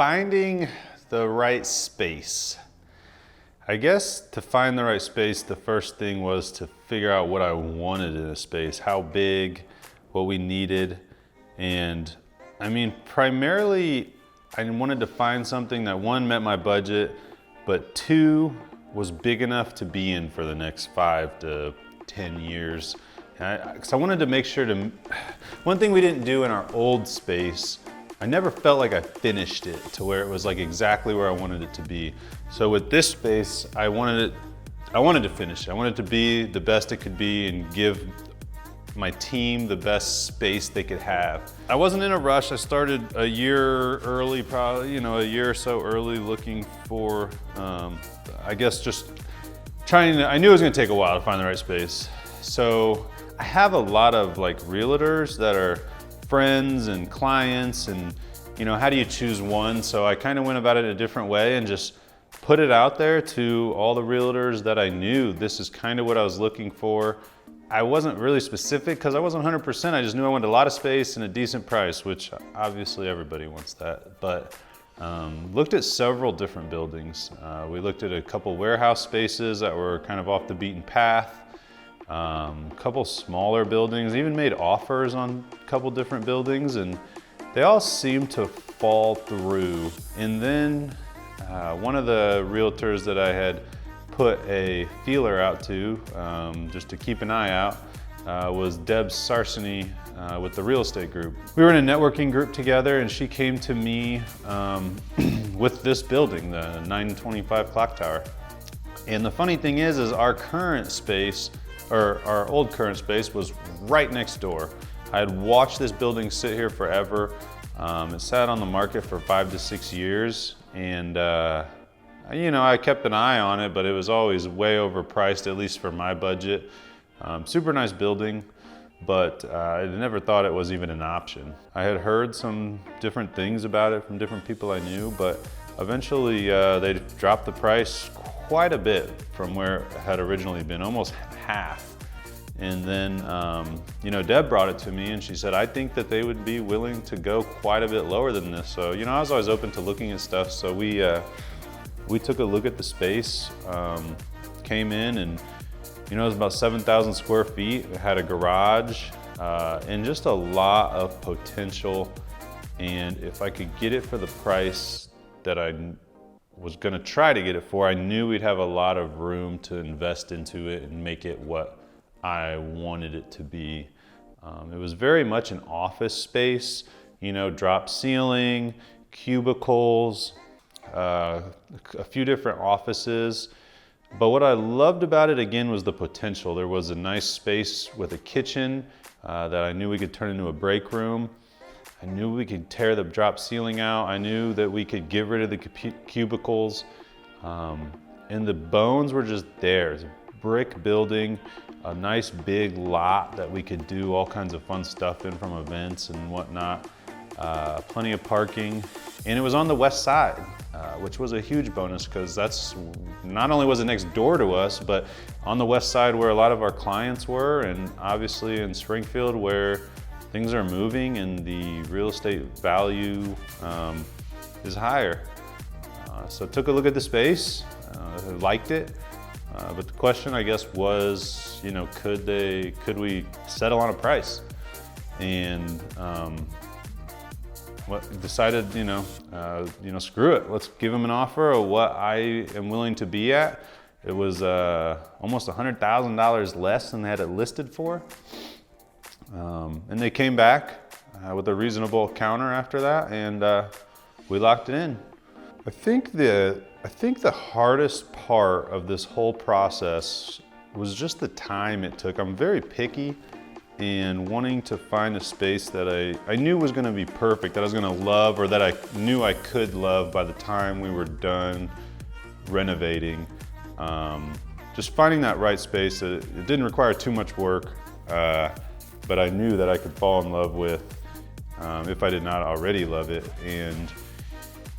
Finding the right space. I guess to find the right space, the first thing was to figure out what I wanted in a space, how big, what we needed. And I mean, primarily, I wanted to find something that one, met my budget, but two, was big enough to be in for the next 5 to 10 years. Because I wanted to make sure to, one thing we didn't do in our old space, I never felt like I finished it to where it was like exactly where I wanted it to be. So with this space, I wanted to finish it. I wanted it to be the best it could be and give my team the best space they could have. I wasn't in a rush. I started a year early, probably, a year or so early, looking for, I guess just trying to, I knew it was gonna take a while to find the right space. So I have a lot of like realtors that are friends and clients, and how do you choose one? So I kind of went about it a different way and just put it out there to all the realtors that I knew. This is kind of what I was looking for. I wasn't really specific because I wasn't 100%. I just knew I wanted a lot of space and a decent price, which obviously everybody wants that. But looked at several different buildings. We looked at a couple warehouse spaces that were kind of off the beaten path. A couple smaller buildings, even made offers on a couple different buildings, and they all seemed to fall through. And then one of the realtors that I had put a feeler out to, just to keep an eye out, was Deb Sarseny with the real estate group. We were in a networking group together, and she came to me with this building, the 925 Clock Tower. And the funny thing is our current space, or our old current space, was right next door. I had watched this building sit here forever. It sat on the market for 5 to 6 years, and I kept an eye on it, but it was always way overpriced, at least for my budget. Super nice building, but I never thought it was even an option. I had heard some different things about it from different people I knew, but eventually they dropped the price quite a bit from where it had originally been, almost half. And then, Deb brought it to me and she said, I think that they would be willing to go quite a bit lower than this. So, I was always open to looking at stuff. So we took a look at the space, came in, and, it was about 7,000 square feet. It had a garage and just a lot of potential. And if I could get it for the price that I was gonna try to get it for, I knew we'd have a lot of room to invest into it and make it what I wanted it to be. It was very much an office space, drop ceiling, cubicles, a few different offices. But what I loved about it, again, was the potential. There was a nice space with a kitchen that I knew we could turn into a break room. I knew we could tear the drop ceiling out. I knew that we could get rid of the cubicles. And the bones were just there. It's a brick building, a nice big lot that we could do all kinds of fun stuff in, from events and whatnot. Plenty of parking. And it was on the west side, which was a huge bonus, because that's not only was it next door to us, but on the west side where a lot of our clients were, and obviously in Springfield where things are moving and the real estate value is higher. So took a look at the space, liked it, but the question, I guess, was, could we settle on a price? And decided, screw it. Let's give them an offer of what I am willing to be at. It was almost $100,000 less than they had it listed for. And they came back with a reasonable counter after that, and we locked it in. I think the hardest part of this whole process was just the time it took. I'm very picky, and wanting to find a space that I knew was gonna be perfect, that I was gonna love, or that I knew I could love by the time we were done renovating. Just finding that right space, it didn't require too much work, but I knew that I could fall in love with if I did not already love it. And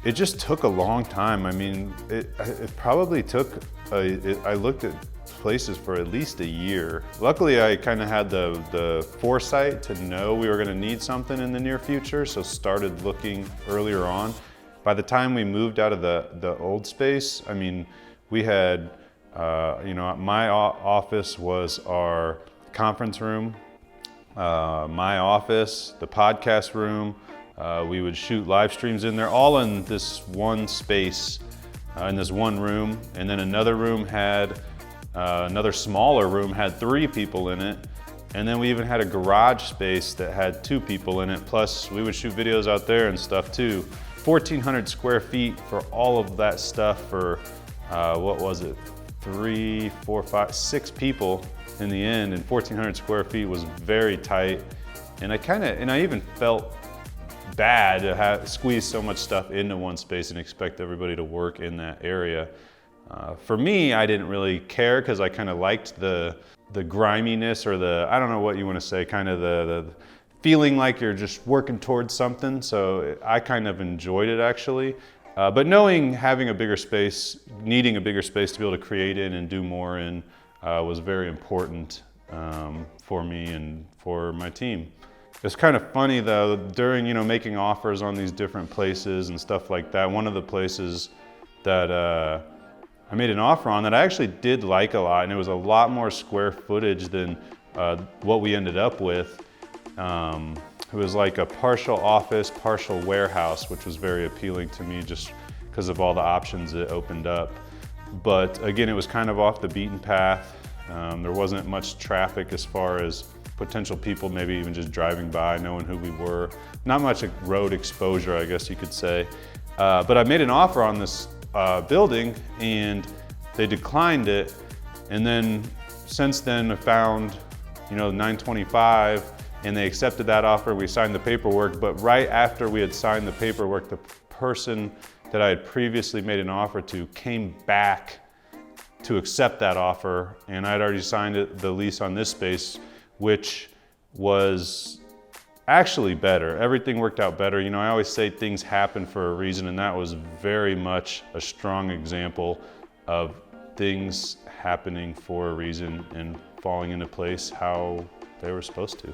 it just took a long time. I mean, it probably took, I looked at places for at least a year. Luckily, I kind of had the foresight to know we were gonna need something in the near future, so started looking earlier on. by the time we moved out of the old space, I mean, we had, my office was our conference room, my office, the podcast room. We would shoot live streams in there, all in this one space, in this one room. And then another room had, another smaller room had 3 people in it. And then we even had a garage space that had 2 people in it. Plus we would shoot videos out there and stuff too. 1,400 square feet for all of that stuff for, what was it? 3, 4, 5, 6 people in the end, and 1,400 square feet was very tight. And I even felt bad to have squeeze so much stuff into one space and expect everybody to work in that area. For me, I didn't really care because I kind of liked the griminess, or I don't know what you want to say, kind of the feeling like you're just working towards something. So I kind of enjoyed it actually. But knowing having a bigger space, needing a bigger space to be able to create in and do more in was very important for me and for my team. It's kind of funny though, during making offers on these different places and stuff like that, one of the places that I made an offer on that I actually did like a lot, and it was a lot more square footage than what we ended up with. It was like a partial office, partial warehouse, which was very appealing to me just because of all the options it opened up. But again, it was kind of off the beaten path. There wasn't much traffic as far as potential people maybe even just driving by, knowing who we were. Not much road exposure, I guess you could say. But I made an offer on this building and they declined it. And then since then I found, 925, and they accepted that offer. We signed the paperwork, but right after we had signed the paperwork, the person that I had previously made an offer to came back to accept that offer, and I'd already signed the lease on this space, which was actually better. Everything worked out better. I always say things happen for a reason, and that was very much a strong example of things happening for a reason and falling into place how they were supposed to.